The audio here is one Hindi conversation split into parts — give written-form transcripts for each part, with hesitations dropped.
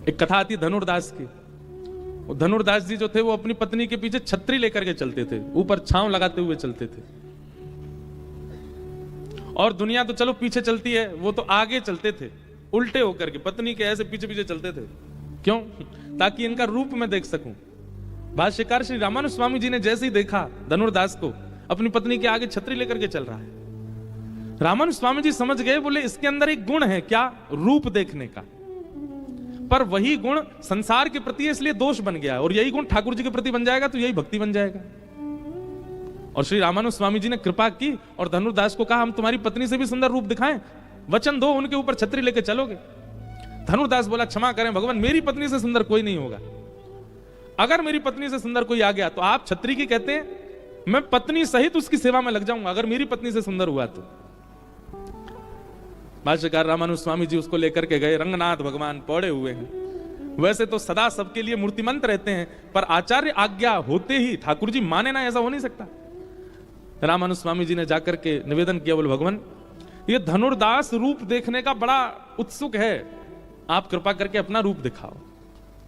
एक कथा आती धनुर्दास की। वो धनुर्दास जी जो थे वो अपनी पत्नी के पीछे छतरी लेकर के चलते थे, ऊपर छांव लगाते हुए चलते थे। और दुनिया तो चलो पीछे चलती है, वो तो आगे चलते थे उल्टे होकर के, पत्नी के ऐसे पीछे पीछे चलते थे। क्यों? ताकि इनका रूप मैं देख सकूं। भाष्यकार श्री रामानुज स्वामी जी ने जैसे ही देखा धनुर्दास को अपनी पत्नी के आगे छतरी लेकर के चल रहा है, रामानुज स्वामी जी समझ गए, बोले इसके अंदर एक गुण है, क्या? रूप देखने का। पर वही गुण संसार के प्रति इसलिए दोष बन गया, और यही गुण ठाकुर जी के प्रति बन जाएगा तो यही भक्ति बन जाएगा। और श्री रामानुज स्वामी जी ने कृपा की और धनुर्दास को कहा हम तुम्हारी पत्नी से भी सुंदर रूप दिखाएं, वचन दो उनके ऊपर छतरी लेके चलोगे। धनुर्दास बोला क्षमा करें भगवान, मेरी पत्नी से सुंदर कोई नहीं होगा। अगर मेरी पत्नी से सुंदर कोई आ गया तो आप छतरी की कहते हैं, मैं पत्नी सहित उसकी सेवा में लग जाऊंगा अगर मेरी पत्नी से सुंदर हुआ तो। भाष्यकार रामानुज स्वामी जी उसको लेकर के गए, रंगनाथ भगवान पौड़े हुए हैं। वैसे तो सदा सबके लिए मूर्तिमंत रहते हैं, पर आचार्य आज्ञा होते ही ठाकुर जी माने ना, ऐसा हो नहीं सकता। रामानुज स्वामी जी ने जाकर के निवेदन किया, बोले भगवान ये धनुर्दास रूप देखने का बड़ा उत्सुक है, आप कृपा करके अपना रूप दिखाओ।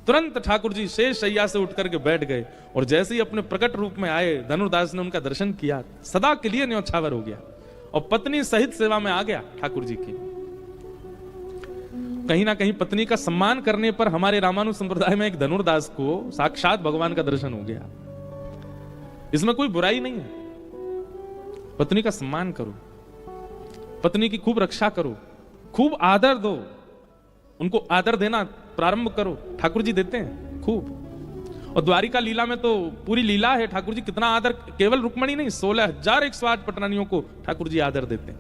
तुरंत ठाकुर जी शेष शैया से उठ करके बैठ गए, और जैसे ही अपने प्रकट रूप में आए धनुर्दास ने उनका दर्शन किया, सदा के लिए न्यौछावर हो गया और पत्नी सहित सेवा में आ गया ठाकुर जी की। कहीं ना कहीं पत्नी का सम्मान करने पर हमारे रामानुज संप्रदाय में एक धनुर्दास को साक्षात भगवान का दर्शन हो गया। इसमें कोई बुराई नहीं है। पत्नी का सम्मान करो, पत्नी की खूब रक्षा करो, खूब आदर दो, उनको आदर देना प्रारंभ करो, ठाकुर जी देते हैं खूब। और द्वारिका लीला में तो पूरी लीला है, ठाकुर जी कितना आदर, केवल रुक्मणी नहीं 16,108 पटरानियों को ठाकुर जी आदर देते हैं।